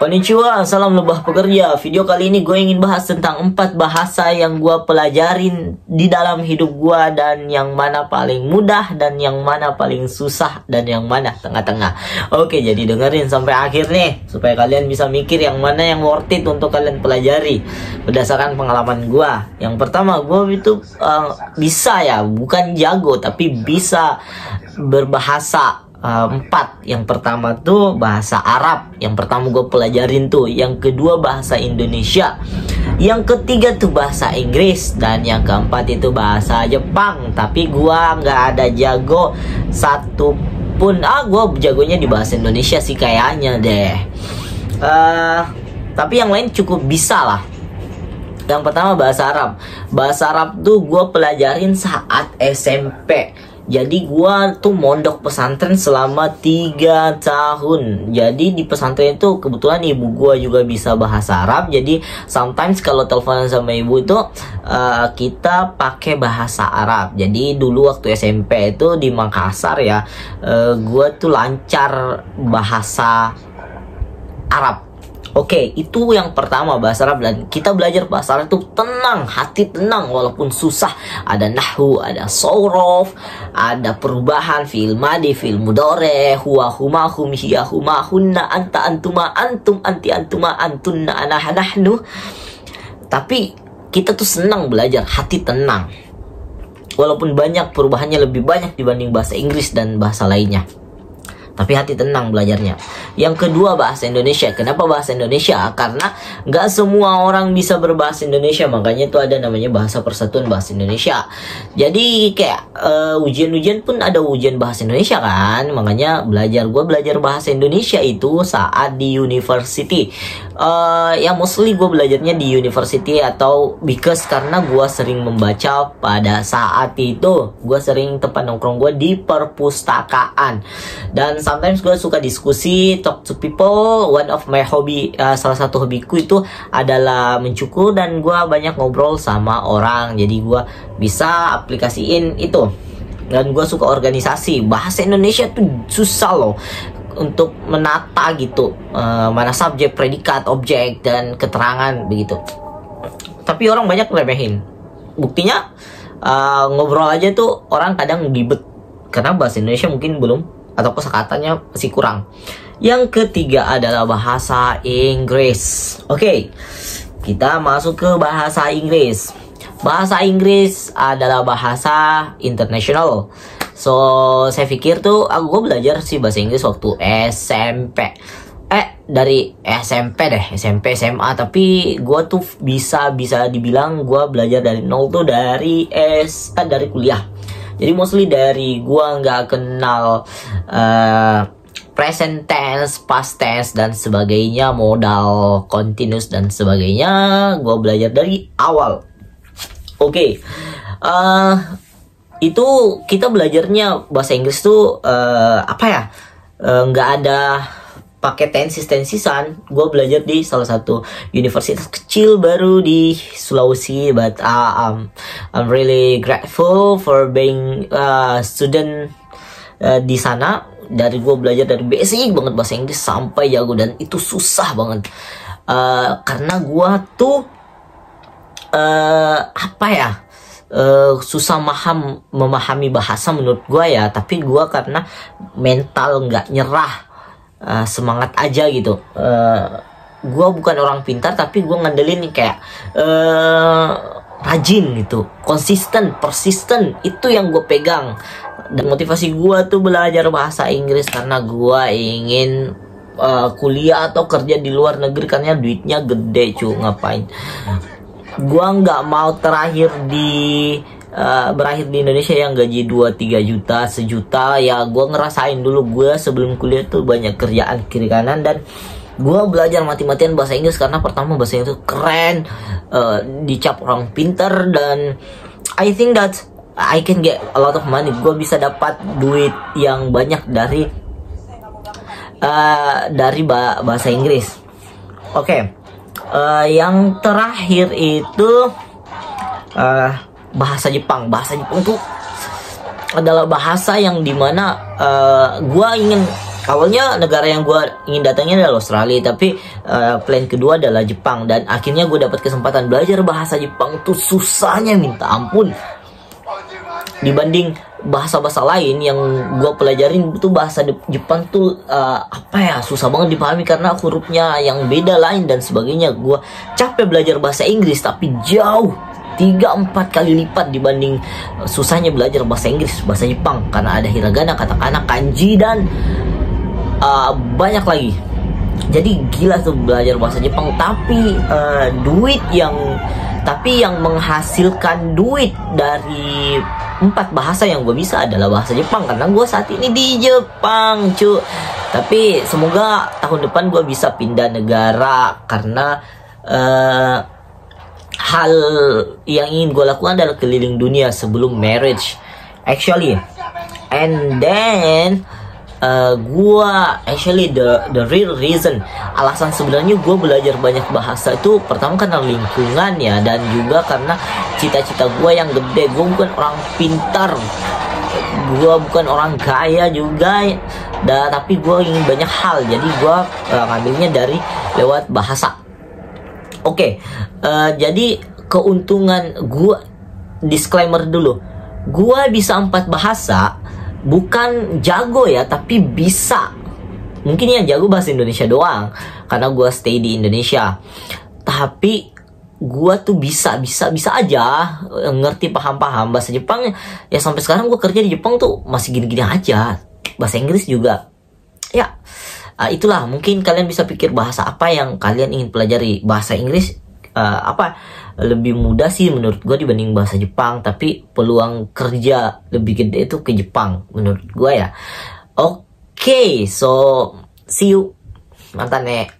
Konnichiwa, salam lebah pekerja. Video kali ini gue ingin bahas tentang 4 bahasa yang gue pelajarin di dalam hidup gue, dan yang mana paling mudah, dan yang mana paling susah, dan yang mana tengah-tengah. Oke, jadi dengerin sampai akhir nih, supaya kalian bisa mikir yang mana yang worth it untuk kalian pelajari berdasarkan pengalaman gue. Yang pertama, gue itu bisa ya, bukan jago, tapi bisa berbahasa 4. Yang pertama tuh bahasa Arab, yang pertama gue pelajarin tuh. Yang kedua bahasa Indonesia, yang ketiga tuh bahasa Inggris, dan yang keempat itu bahasa Jepang. Tapi gue nggak ada jago satu pun. Gue jagonya di bahasa Indonesia sih kayaknya deh. Tapi yang lain cukup bisa lah. Yang pertama bahasa Arab. Bahasa Arab tuh gue pelajarin saat SMP. Jadi gua tuh mondok pesantren selama 3 tahun. Jadi di pesantren itu kebetulan ibu gua juga bisa bahasa Arab. Jadi sometimes kalau teleponan sama ibu itu kita pakai bahasa Arab. Jadi dulu waktu SMP itu di Makassar ya, gua tuh lancar bahasa Arab. Oke, itu yang pertama bahasa Arab. Dan kita belajar bahasa Arab itu tenang, hati tenang walaupun susah. Ada nahwu, ada sorof, ada perubahan fi'il madi, fi'il mudhari, huwa, huma, hum, hiya, huma, hunna, anta, antuma, antum, anti, antuma, antunna, ana, nahnu. Tapi kita tuh senang belajar, hati tenang. Walaupun banyak perubahannya, lebih banyak dibanding bahasa Inggris dan bahasa lainnya. Tapi hati tenang belajarnya. Yang kedua bahasa Indonesia. Kenapa bahasa Indonesia? Karena nggak semua orang bisa berbahasa Indonesia. Makanya itu ada namanya bahasa persatuan bahasa Indonesia. Jadi kayak ujian-ujian pun ada ujian bahasa Indonesia kan. Makanya gue belajar bahasa Indonesia itu saat di university. Ya mostly gue belajarnya di university atau because karena gue sering membaca pada saat itu. Gue sering tempat nongkrong gue di perpustakaan. Dan sometimes gue suka diskusi, talk to people. One of my hobby, salah satu hobiku itu adalah mencukur, dan gue banyak ngobrol sama orang. Jadi gue bisa aplikasiin itu. Dan gue suka organisasi. Bahasa Indonesia tuh susah loh untuk menata gitu, mana subjek, predikat, objek, dan keterangan begitu. Tapi orang banyak remehin. Buktinya ngobrol aja tuh orang kadang ribet karena bahasa Indonesia mungkin belum, atau kosakatanya masih kurang. Yang ketiga adalah bahasa Inggris. Oke, kita masuk ke bahasa Inggris. Bahasa Inggris adalah bahasa internasional. So, saya pikir tuh gue belajar sih bahasa Inggris waktu SMP. Dari SMP deh, SMP, SMA. Tapi gue tuh bisa dibilang gue belajar dari nol tuh dari kuliah. Jadi mostly dari gua nggak kenal present tense, past tense, dan sebagainya, modal continuous dan sebagainya. Gua belajar dari awal. Oke, itu kita belajarnya bahasa Inggris tuh nggak ada pakai tensisan. Gue belajar di salah satu universitas kecil baru di Sulawesi, but I'm really grateful for being student di sana. Dari gue belajar dari basic banget bahasa Inggris sampai jago, dan itu susah banget karena gue tuh susah memahami bahasa menurut gue ya. Tapi gue karena mental nggak nyerah, semangat aja gitu. Gue bukan orang pintar, tapi gue ngandelin kayak rajin gitu, konsisten, persisten. Itu yang gue pegang. Dan motivasi gue tuh belajar bahasa Inggris karena gue ingin kuliah atau kerja di luar negeri, karena duitnya gede cuy. Ngapain gue nggak mau berakhir di Indonesia yang gaji 2-3 juta, sejuta. Ya gue ngerasain dulu, gue sebelum kuliah tuh banyak kerjaan kiri kanan, dan gue belajar mati-matian bahasa Inggris karena pertama bahasa Inggris itu keren, dicap orang pinter, dan I think that I can get a lot of money. Gue bisa dapat duit yang banyak dari bahasa Inggris. Oke, yang terakhir itu bahasa Jepang. Bahasa Jepang tuh adalah bahasa yang dimana gue ingin awalnya negara yang gue ingin datangin adalah Australia, tapi plan kedua adalah Jepang. Dan akhirnya gue dapat kesempatan belajar bahasa Jepang tuh susahnya minta ampun. Dibanding bahasa-bahasa lain yang gue pelajarin, tuh bahasa Jepang tuh susah banget dipahami karena hurufnya yang beda lain dan sebagainya. Gue capek belajar bahasa Inggris, tapi jauh 3-4 kali lipat dibanding susahnya belajar bahasa Inggris, bahasa Jepang, karena ada hiragana, katakana, kanji, dan banyak lagi. Jadi gila tuh belajar bahasa Jepang, tapi yang menghasilkan duit dari 4 bahasa yang gue bisa adalah bahasa Jepang, karena gue saat ini di Jepang, cu. Tapi semoga tahun depan gue bisa pindah negara, karena hal yang ingin gue lakukan adalah keliling dunia sebelum marriage, actually. And then the real reason, alasan sebenarnya gue belajar banyak bahasa itu pertama karena lingkungan ya, dan juga karena cita-cita gue yang gede. Gue bukan orang pintar, gue bukan orang kaya juga, tapi gue ingin banyak hal, jadi gue ngambilnya dari lewat bahasa. Oke, jadi keuntungan gue, disclaimer dulu, gue bisa 4 bahasa. Bukan jago ya, tapi bisa. Mungkin yang jago bahasa Indonesia doang, karena gue stay di Indonesia. Tapi gue tuh bisa aja ngerti, paham bahasa Jepang. Ya sampai sekarang gue kerja di Jepang tuh masih gini-gini aja. Bahasa Inggris juga. Ya, itulah, mungkin kalian bisa pikir bahasa apa yang kalian ingin pelajari. Bahasa Inggris lebih mudah sih menurut gue dibanding bahasa Jepang, tapi peluang kerja lebih gede itu ke Jepang menurut gue ya. Oke, so see you mantan nek.